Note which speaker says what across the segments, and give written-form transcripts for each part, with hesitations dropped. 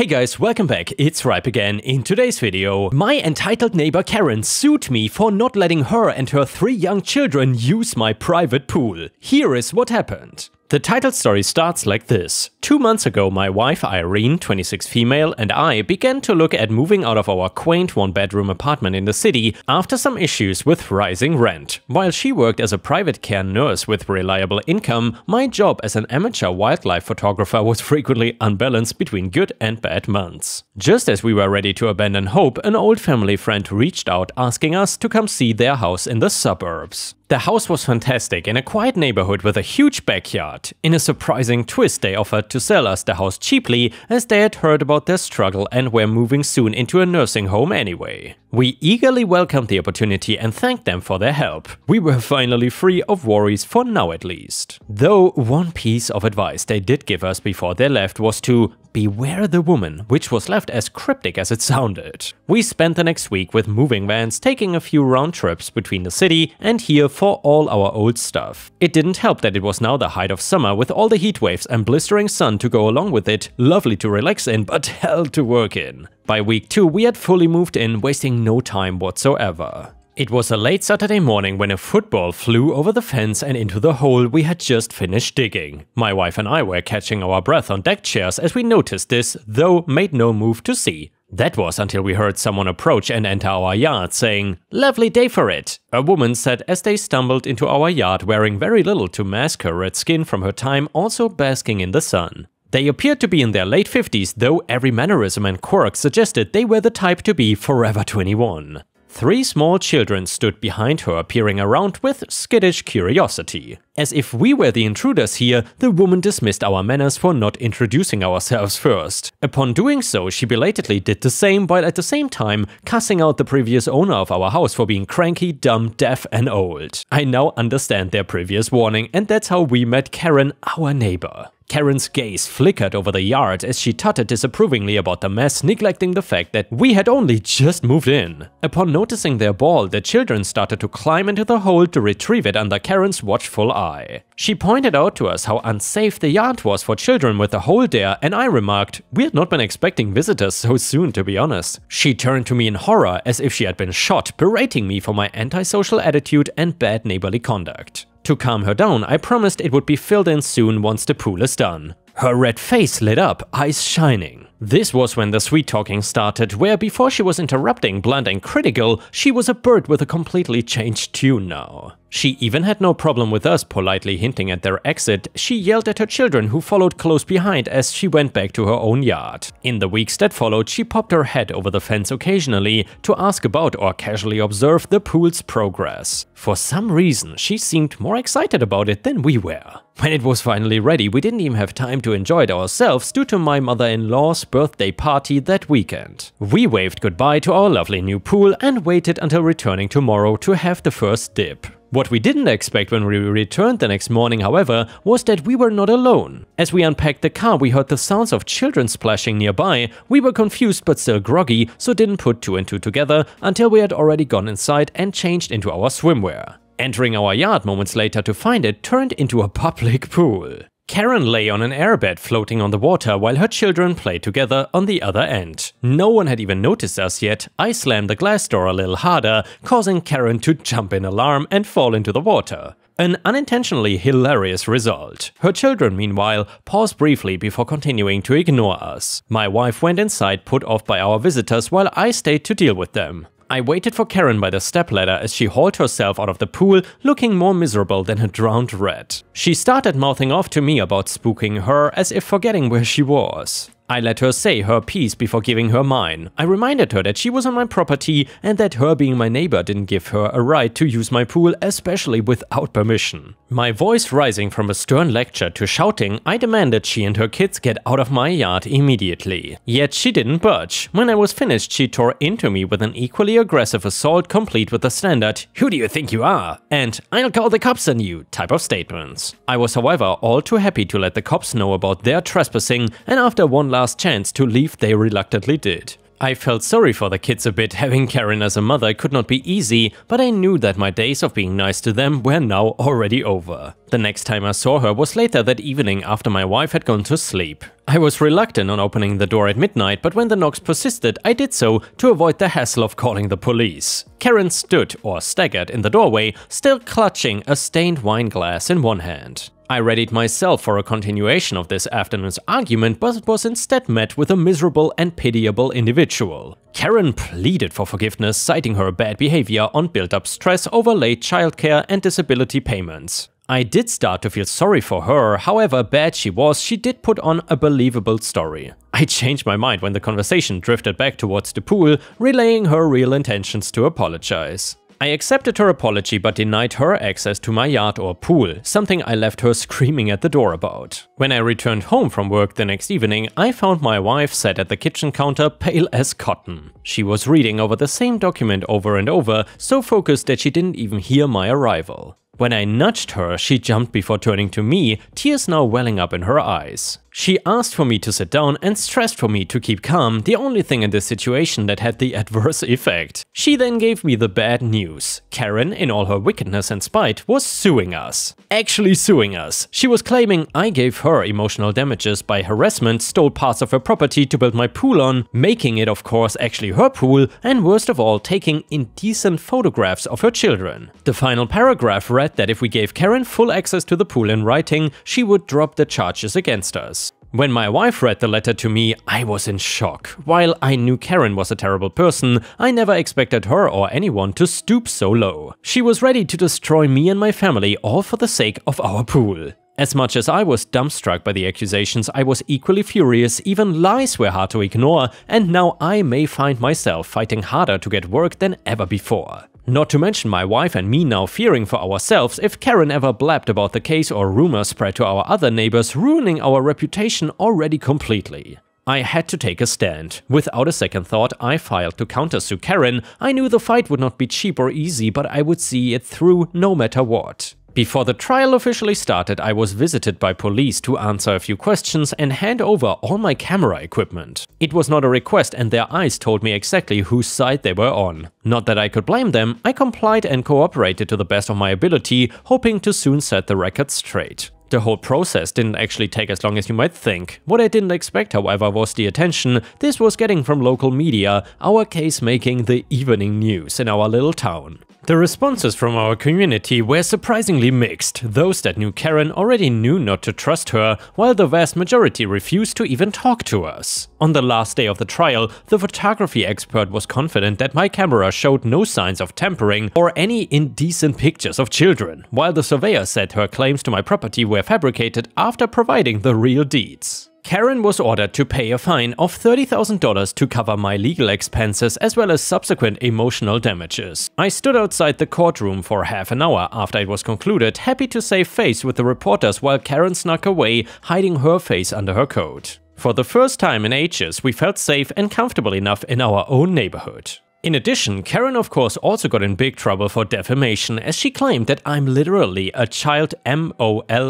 Speaker 1: Hey guys, welcome back, it's Ripe again. In today's video, my entitled neighbor Karen sued me for not letting her and her 3 young children use my private pool. Here is what happened. The title story starts like this. 2 months ago, my wife Irene, 26 female, and I began to look at moving out of our quaint 1-bedroom apartment in the city after some issues with rising rent. While she worked as a private care nurse with reliable income, my job as an amateur wildlife photographer was frequently unbalanced between good and bad months. Just as we were ready to abandon hope, an old family friend reached out asking us to come see their house in the suburbs. The house was fantastic in a quiet neighborhood with a huge backyard. In a surprising twist, they offered to sell us the house cheaply as they had heard about their struggle and were moving soon into a nursing home anyway. We eagerly welcomed the opportunity and thanked them for their help. We were finally free of worries for now at least. Though one piece of advice they did give us before they left was to beware the woman, which was left as cryptic as it sounded. We spent the next week with moving vans, taking a few round trips between the city and here for all our old stuff. It didn't help that it was now the height of summer with all the heat waves and blistering sun to go along with it, lovely to relax in but hell to work in. By week 2 we had fully moved in, wasting no time whatsoever. It was a late Saturday morning when a football flew over the fence and into the hole we had just finished digging. My wife and I were catching our breath on deck chairs as we noticed this, though made no move to see. That was until we heard someone approach and enter our yard saying, "Lovely day for it," a woman said as they stumbled into our yard wearing very little to mask her red skin from her time also basking in the sun. They appeared to be in their late 50s, though every mannerism and quirk suggested they were the type to be forever 21. 3 small children stood behind her, peering around with skittish curiosity. As if we were the intruders here, the woman dismissed our manners for not introducing ourselves first. Upon doing so, she belatedly did the same, while at the same time cussing out the previous owner of our house for being cranky, dumb, deaf and old. I now understand their previous warning, and that's how we met Karen, our neighbor. Karen's gaze flickered over the yard as she tutted disapprovingly about the mess, neglecting the fact that we had only just moved in. Upon noticing their ball, the children started to climb into the hole to retrieve it under Karen's watchful eye. She pointed out to us how unsafe the yard was for children with the hole there, and I remarked, we had not been expecting visitors so soon, to be honest. She turned to me in horror as if she had been shot, berating me for my antisocial attitude and bad neighborly conduct. To calm her down, I promised it would be filled in soon once the pool is done. Her red face lit up, eyes shining. This was when the sweet talking started, where before she was interrupting, blunt and critical, she was a bird with a completely changed tune now. She even had no problem with us politely hinting at their exit. She yelled at her children who followed close behind as she went back to her own yard. In the weeks that followed, she popped her head over the fence occasionally to ask about or casually observe the pool's progress. For some reason, she seemed more excited about it than we were. When it was finally ready, we didn't even have time to enjoy it ourselves due to my mother-in-law's birthday party that weekend. We waved goodbye to our lovely new pool and waited until returning tomorrow to have the first dip. What we didn't expect when we returned the next morning, however, was that we were not alone. As we unpacked the car, we heard the sounds of children splashing nearby. We were confused but still groggy, so didn't put 2 and 2 together until we had already gone inside and changed into our swimwear. Entering our yard moments later to find it turned into a public pool. Karen lay on an airbed floating on the water while her children played together on the other end. No one had even noticed us yet. I slammed the glass door a little harder, causing Karen to jump in alarm and fall into the water. An unintentionally hilarious result. Her children, meanwhile, paused briefly before continuing to ignore us. My wife went inside, put off by our visitors, while I stayed to deal with them. I waited for Karen by the stepladder as she hauled herself out of the pool, looking more miserable than a drowned rat. She started mouthing off to me about spooking her, as if forgetting where she was. I let her say her piece before giving her mine. I reminded her that she was on my property and that her being my neighbor didn't give her a right to use my pool, especially without permission. My voice rising from a stern lecture to shouting, I demanded she and her kids get out of my yard immediately. Yet she didn't budge. When I was finished, she tore into me with an equally aggressive assault, complete with the standard "Who do you think you are?" and "I'll call the cops on you" type of statements. I was, however, all too happy to let the cops know about their trespassing, and after one last chance to leave, they reluctantly did. I felt sorry for the kids a bit. Having Karen as a mother could not be easy, but I knew that my days of being nice to them were now already over. The next time I saw her was later that evening after my wife had gone to sleep. I was reluctant on opening the door at midnight, but when the knocks persisted, I did so to avoid the hassle of calling the police. Karen stood, or staggered, in the doorway, still clutching a stained wine glass in one hand. I readied myself for a continuation of this afternoon's argument, but was instead met with a miserable and pitiable individual. Karen pleaded for forgiveness, citing her bad behavior on built-up stress over late childcare and disability payments. I did start to feel sorry for her. However bad she was, she did put on a believable story. I changed my mind when the conversation drifted back towards the pool, relaying her real intentions to apologize. I accepted her apology but denied her access to my yard or pool, something I left her screaming at the door about. When I returned home from work the next evening, I found my wife sat at the kitchen counter pale as cotton. She was reading over the same document over and over, so focused that she didn't even hear my arrival. When I nudged her, she jumped before turning to me, tears now welling up in her eyes. She asked for me to sit down and stressed for me to keep calm, the only thing in this situation that had the adverse effect. She then gave me the bad news. Karen, in all her wickedness and spite, was suing us. Actually suing us. She was claiming I gave her emotional damages by harassment, stole parts of her property to build my pool on, making it of course actually her pool, and worst of all, taking indecent photographs of her children. The final paragraph read that if we gave Karen full access to the pool in writing, she would drop the charges against us. When my wife read the letter to me, I was in shock. While I knew Karen was a terrible person, I never expected her or anyone to stoop so low. She was ready to destroy me and my family, all for the sake of our pool. As much as I was dumbstruck by the accusations, I was equally furious. Even lies were hard to ignore, and now I may find myself fighting harder to get work than ever before. Not to mention my wife and me now fearing for ourselves if Karen ever blabbed about the case or rumors spread to our other neighbors, ruining our reputation already completely. I had to take a stand. Without a second thought, I filed to countersue Karen. I knew the fight would not be cheap or easy, but I would see it through no matter what. Before the trial officially started, I was visited by police to answer a few questions and hand over all my camera equipment. It was not a request, and their eyes told me exactly whose side they were on. Not that I could blame them, I complied and cooperated to the best of my ability, hoping to soon set the record straight. The whole process didn't actually take as long as you might think. What I didn't expect, however, was the attention this was getting from local media, our case making the evening news in our little town. The responses from our community were surprisingly mixed. Those that knew Karen already knew not to trust her, while the vast majority refused to even talk to us. On the last day of the trial, the photography expert was confident that my camera showed no signs of tampering or any indecent pictures of children, while the surveyor said her claims to my property were fabricated after providing the real deeds. Karen was ordered to pay a fine of $30,000 to cover my legal expenses as well as subsequent emotional damages. I stood outside the courtroom for half an hour after it was concluded, happy to save face with the reporters while Karen snuck away, hiding her face under her coat. For the first time in ages, we felt safe and comfortable enough in our own neighborhood. In addition, Karen of course also got in big trouble for defamation, as she claimed that I'm literally a child molester,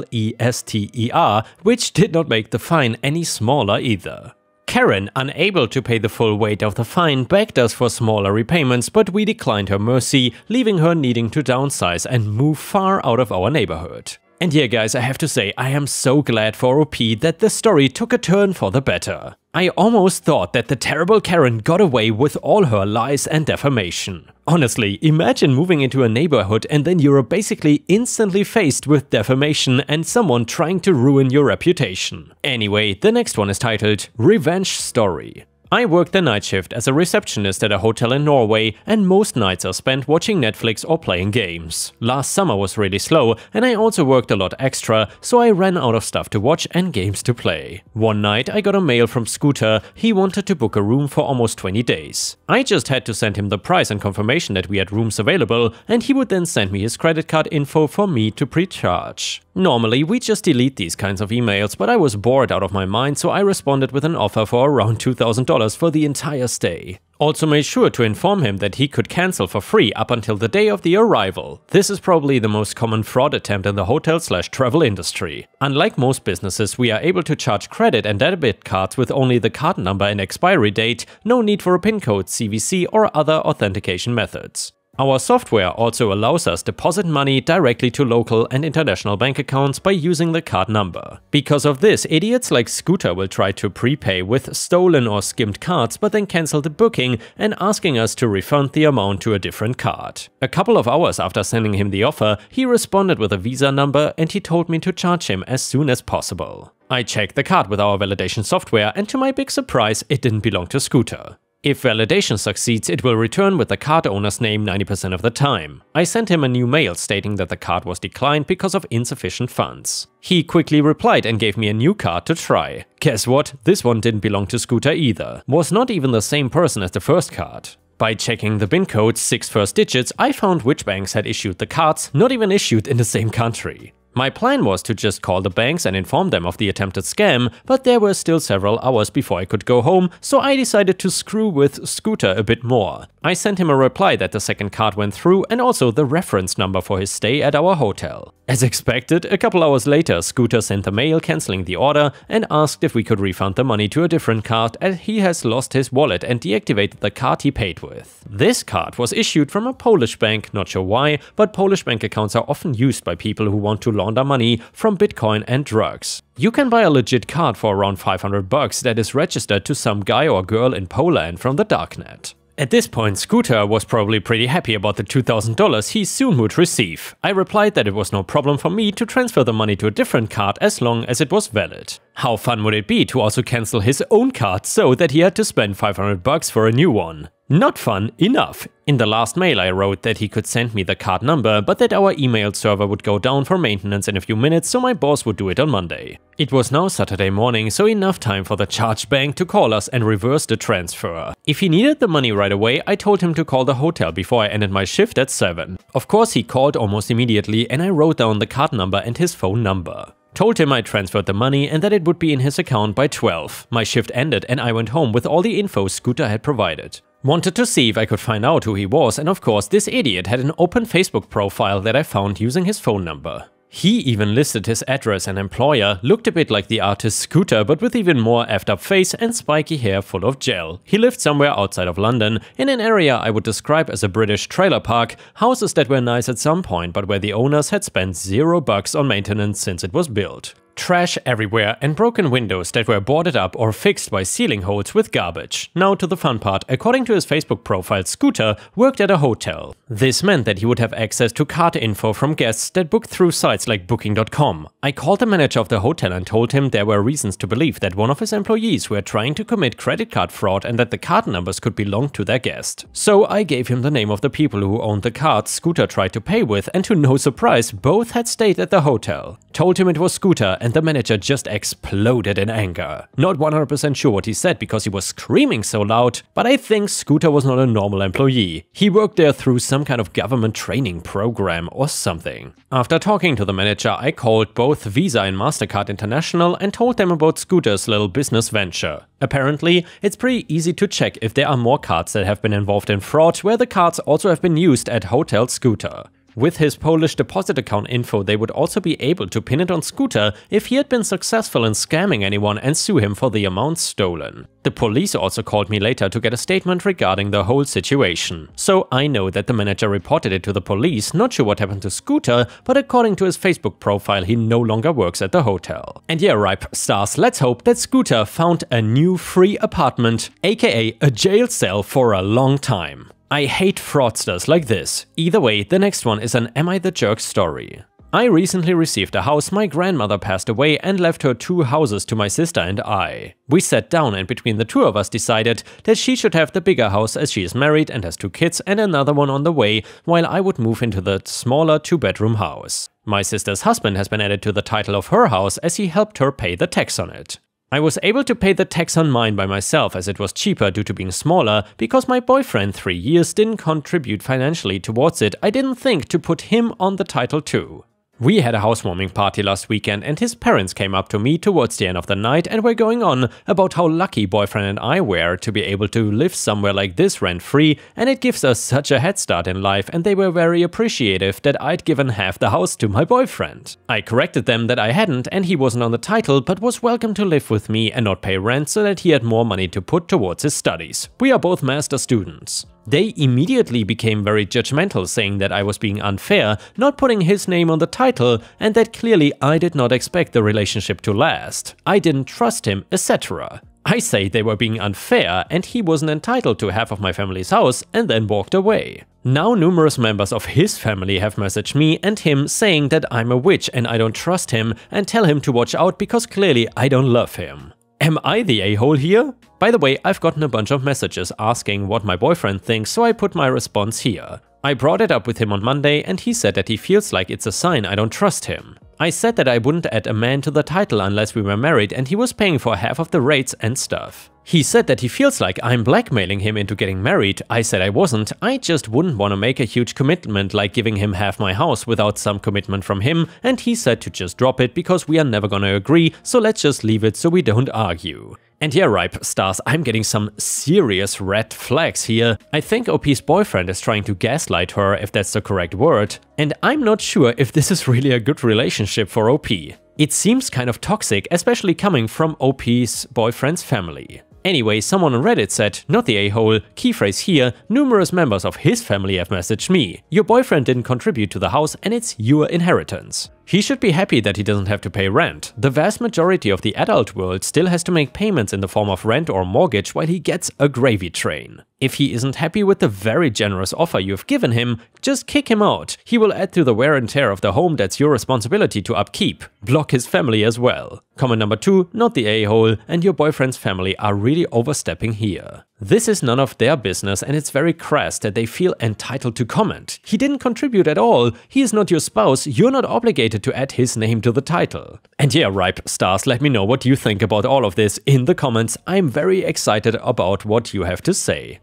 Speaker 1: which did not make the fine any smaller either. Karen, unable to pay the full weight of the fine, begged us for smaller repayments, but we declined her mercy, leaving her needing to downsize and move far out of our neighborhood. And yeah guys, I have to say, I am so glad for OP that the story took a turn for the better. I almost thought that the terrible Karen got away with all her lies and defamation. Honestly, imagine moving into a neighborhood and then you're basically instantly faced with defamation and someone trying to ruin your reputation. Anyway, the next one is titled Revenge Story. I worked the night shift as a receptionist at a hotel in Norway, and most nights are spent watching Netflix or playing games. Last summer was really slow, and I also worked a lot extra, so I ran out of stuff to watch and games to play. One night I got a mail from Scooter. He wanted to book a room for almost 20 days. I just had to send him the price and confirmation that we had rooms available, and he would then send me his credit card info for me to pre-charge. Normally we just delete these kinds of emails, but I was bored out of my mind, so I responded with an offer for around $2,000 for the entire stay. Also made sure to inform him that he could cancel for free up until the day of the arrival. This is probably the most common fraud attempt in the hotel/travel industry. Unlike most businesses, we are able to charge credit and debit cards with only the card number and expiry date, no need for a PIN code, CVC or other authentication methods. Our software also allows us to deposit money directly to local and international bank accounts by using the card number. Because of this, idiots like Scooter will try to prepay with stolen or skimmed cards but then cancel the booking and asking us to refund the amount to a different card. A couple of hours after sending him the offer, he responded with a Visa number and he told me to charge him as soon as possible. I checked the card with our validation software and to my big surprise, it didn't belong to Scooter. If validation succeeds, it will return with the card owner's name 90% of the time. I sent him a new mail stating that the card was declined because of insufficient funds. He quickly replied and gave me a new card to try. Guess what? This one didn't belong to Scooter either. Was not even the same person as the first card. By checking the PIN code's 6 first digits, I found which banks had issued the cards, not even issued in the same country. My plan was to just call the banks and inform them of the attempted scam, but there were still several hours before I could go home, so I decided to screw with Scooter a bit more. I sent him a reply that the second card went through and also the reference number for his stay at our hotel. As expected, a couple hours later, Scooter sent a mail cancelling the order and asked if we could refund the money to a different card as he has lost his wallet and deactivated the card he paid with. This card was issued from a Polish bank, not sure why, but Polish bank accounts are often used by people who want to launder money from Bitcoin and drugs. You can buy a legit card for around $500 that is registered to some guy or girl in Poland from the darknet. At this point, Scooter was probably pretty happy about the $2,000 he soon would receive. I replied that it was no problem for me to transfer the money to a different card as long as it was valid. How fun would it be to also cancel his own card so that he had to spend $500 for a new one? Not fun enough. In the last mail I wrote that he could send me the card number, but that our email server would go down for maintenance in a few minutes, so my boss would do it on Monday. It was now Saturday morning, so enough time for the charge bank to call us and reverse the transfer. If he needed the money right away, I told him to call the hotel before I ended my shift at 7. Of course he called almost immediately and I wrote down the card number and his phone number. Told him I transferred the money and that it would be in his account by 12. My shift ended and I went home with all the info Scooter had provided. Wanted to see if I could find out who he was, and of course this idiot had an open Facebook profile that I found using his phone number. He even listed his address and employer, looked a bit like the artist Scooter but with even more effed up face and spiky hair full of gel. He lived somewhere outside of London, in an area I would describe as a British trailer park, houses that were nice at some point but where the owners had spent $0 on maintenance since it was built. Trash everywhere and broken windows that were boarded up or fixed by ceiling holes with garbage. Now to the fun part. According to his Facebook profile, Scooter worked at a hotel. This meant that he would have access to card info from guests that booked through sites like booking.com. I called the manager of the hotel and told him there were reasons to believe that one of his employees were trying to commit credit card fraud and that the card numbers could belong to their guest. So I gave him the name of the people who owned the cards Scooter tried to pay with, and to no surprise, both had stayed at the hotel. Told him it was Scooter and the manager just exploded in anger. Not 100% sure what he said because he was screaming so loud, but I think Scooter was not a normal employee. He worked there through some kind of government training program or something. After talking to the manager, I called both Visa and MasterCard International and told them about Scooter's little business venture. Apparently, it's pretty easy to check if there are more cards that have been involved in fraud where the cards also have been used at Hotel Scooter. With his Polish deposit account info, they would also be able to pin it on Scooter if he had been successful in scamming anyone and sue him for the amount stolen. The police also called me later to get a statement regarding the whole situation. So I know that the manager reported it to the police, not sure what happened to Scooter, but according to his Facebook profile, he no longer works at the hotel. And yeah, ripe stars, let's hope that Scooter found a new free apartment, aka a jail cell for a long time. I hate fraudsters like this. Either way, the next one is an Am I the Jerk story. I recently received a house. My grandmother passed away and left her 2 houses to my sister and I. We sat down and between the 2 of us decided that she should have the bigger house as she is married and has 2 kids and another one on the way, while I would move into the smaller 2-bedroom house. My sister's husband has been added to the title of her house as he helped her pay the tax on it. I was able to pay the tax on mine by myself as it was cheaper due to being smaller. Because my boyfriend 3 years didn't contribute financially towards it, I didn't think to put him on the title too. We had a housewarming party last weekend and his parents came up to me towards the end of the night and were going on about how lucky boyfriend and I were to be able to live somewhere like this rent-free, and it gives us such a head start in life, and they were very appreciative that I'd given half the house to my boyfriend. I corrected them that I hadn't and he wasn't on the title but was welcome to live with me and not pay rent so that he had more money to put towards his studies. We are both master students. They immediately became very judgmental, saying that I was being unfair, not putting his name on the title, and that clearly I did not expect the relationship to last. I didn't trust him, etc. I say they were being unfair and he wasn't entitled to half of my family's house, and then walked away. Now numerous members of his family have messaged me and him saying that I'm a witch and I don't trust him, and tell him to watch out because clearly I don't love him. Am I the a-hole here? By the way, I've gotten a bunch of messages asking what my boyfriend thinks, so I put my response here. I brought it up with him on Monday and he said that he feels like it's a sign I don't trust him. I said that I wouldn't add a man to the title unless we were married, and he was paying for half of the rates and stuff. He said that he feels like I'm blackmailing him into getting married. I said I wasn't, I just wouldn't want to make a huge commitment like giving him half my house without some commitment from him, and he said to just drop it because we are never gonna agree, so let's just leave it so we don't argue. And yeah, Ripe Stars, I'm getting some serious red flags here. I think OP's boyfriend is trying to gaslight her, if that's the correct word, and I'm not sure if this is really a good relationship for OP. It seems kind of toxic, especially coming from OP's boyfriend's family. Anyway, someone on Reddit said, not the a-hole, key phrase here, numerous members of his family have messaged me. Your boyfriend didn't contribute to the house and it's your inheritance. He should be happy that he doesn't have to pay rent. The vast majority of the adult world still has to make payments in the form of rent or mortgage while he gets a gravy train. If he isn't happy with the very generous offer you've given him, just kick him out. He will add to the wear and tear of the home that's your responsibility to upkeep. Block his family as well. Comment number 2, not the a-hole, and your boyfriend's family are really overstepping here. This is none of their business and it's very crass that they feel entitled to comment. He didn't contribute at all, he is not your spouse, you're not obligated to add his name to the title. And yeah, Ripe Stars, let me know what you think about all of this in the comments. I'm very excited about what you have to say.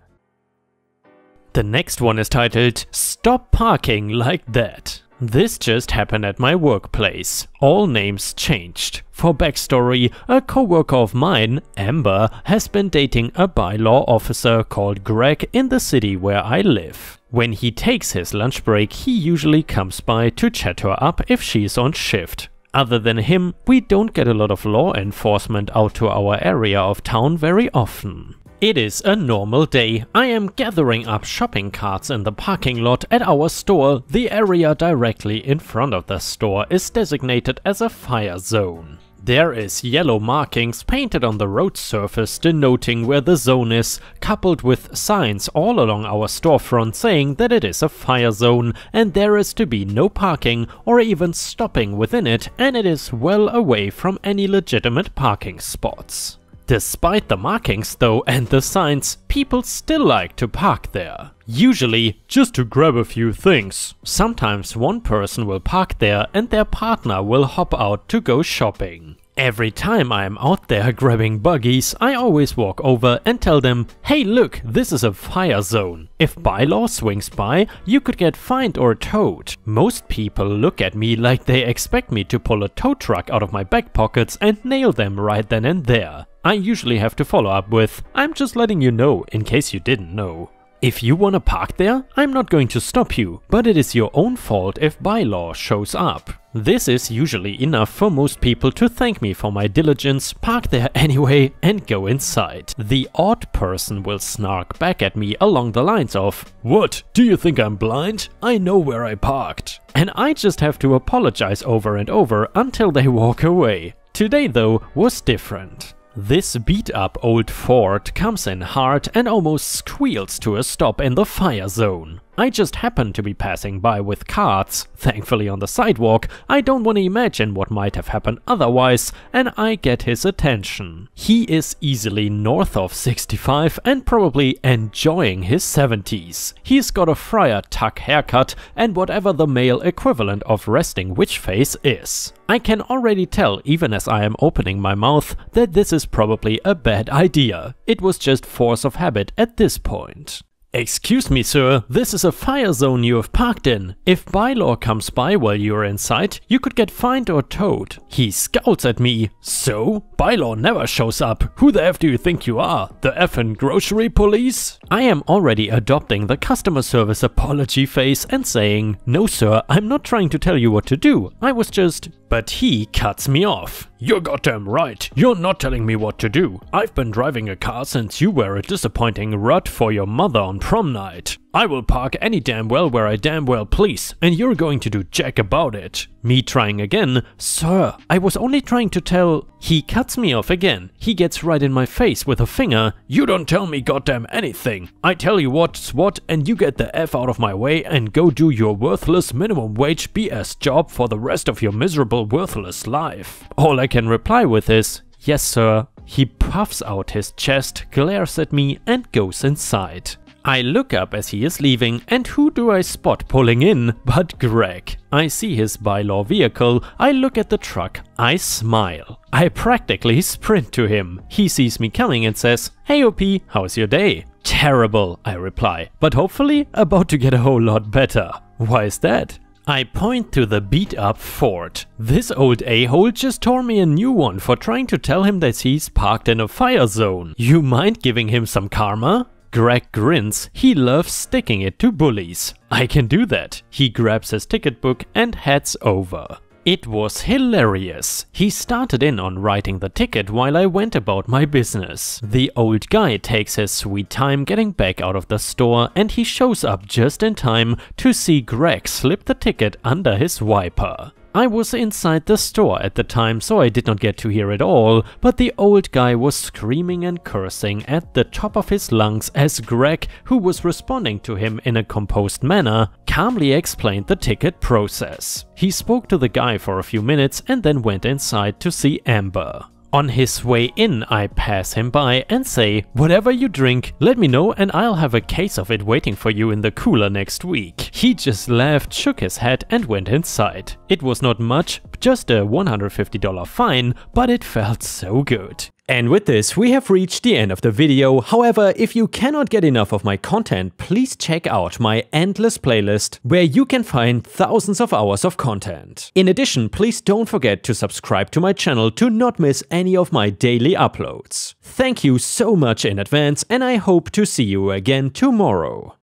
Speaker 1: The next one is titled, Stop Parking Like That. This just happened at my workplace. All names changed. For backstory, a coworker of mine, Amber, has been dating a bylaw officer called Greg in the city where I live. When he takes his lunch break, he usually comes by to chat her up if she's on shift. Other than him, we don't get a lot of law enforcement out to our area of town very often. It is a normal day. I am gathering up shopping carts in the parking lot at our store. The area directly in front of the store is designated as a fire zone. There is yellow markings painted on the road surface denoting where the zone is, coupled with signs all along our storefront saying that it is a fire zone and there is to be no parking or even stopping within it, and it is well away from any legitimate parking spots. Despite the markings though and the signs, people still like to park there. Usually just to grab a few things. Sometimes one person will park there and their partner will hop out to go shopping. Every time I am out there grabbing buggies, I always walk over and tell them, hey look, this is a fire zone. If bylaw swings by, you could get fined or towed. Most people look at me like they expect me to pull a tow truck out of my back pockets and nail them right then and there. I usually have to follow up with, I'm just letting you know in case you didn't know. If you wanna park there, I'm not going to stop you, but it is your own fault if bylaw shows up. This is usually enough for most people to thank me for my diligence, park there anyway, and go inside. The odd person will snark back at me along the lines of, what, do you think I'm blind? I know where I parked. And I just have to apologize over and over until they walk away. Today though was different. This beat-up old Ford comes in hard and almost squeals to a stop in the fire zone. I just happen to be passing by with carts, thankfully on the sidewalk. I don't want to imagine what might have happened otherwise, and I get his attention. He is easily north of 65 and probably enjoying his 70s. He's got a Friar Tuck haircut and whatever the male equivalent of resting witch face is. I can already tell, even as I am opening my mouth, that this is probably a bad idea. It was just force of habit at this point. "Excuse me, sir, this is a fire zone you have parked in. If bylaw comes by while you're inside, you could get fined or towed." He scowls at me. "So? Bylaw never shows up. Who the F do you think you are? The effing grocery police?" I am already adopting the customer service apology face and saying, "No sir, I'm not trying to tell you what to do. I was just..." But he cuts me off. "You're goddamn right. You're not telling me what to do. I've been driving a car since you were a disappointing rut for your mother on prom night. I will park any damn well where I damn well please, and you're going to do jack about it." Me trying again. "Sir, I was only trying to tell..." He cuts me off again. He gets right in my face with a finger. "You don't tell me goddamn anything. I tell you what's what, and you get the F out of my way and go do your worthless minimum wage BS job for the rest of your miserable worthless life." All I can reply with is, "Yes sir." He puffs out his chest, glares at me and goes inside. I look up as he is leaving, and who do I spot pulling in but Greg. I see his bylaw vehicle, I look at the truck, I smile. I practically sprint to him. He sees me coming and says, "Hey OP, how's your day?" "Terrible," I reply, "but hopefully about to get a whole lot better." "Why is that?" I point to the beat-up Ford. This old a-hole just tore me a new one for trying to tell him that he's parked in a fire zone. You mind giving him some karma? Greg grins. He loves sticking it to bullies. I can do that. He grabs his ticket book and heads over. It was hilarious. He started in on writing the ticket while I went about my business. The old guy takes his sweet time getting back out of the store, and he shows up just in time to see Greg slip the ticket under his wiper. I was inside the store at the time, so I did not get to hear it all, but the old guy was screaming and cursing at the top of his lungs as Greg, who was responding to him in a composed manner, calmly explained the ticket process. He spoke to the guy for a few minutes and then went inside to see Amber. On his way in, I pass him by and say, "Whatever you drink, let me know and I'll have a case of it waiting for you in the cooler next week." He just laughed, shook his head and went inside. It was not much, just a $150 fine, but it felt so good. And with this, we have reached the end of the video. However, if you cannot get enough of my content, please check out my endless playlist, where you can find thousands of hours of content. In addition, please don't forget to subscribe to my channel to not miss any of my daily uploads. Thank you so much in advance, and I hope to see you again tomorrow.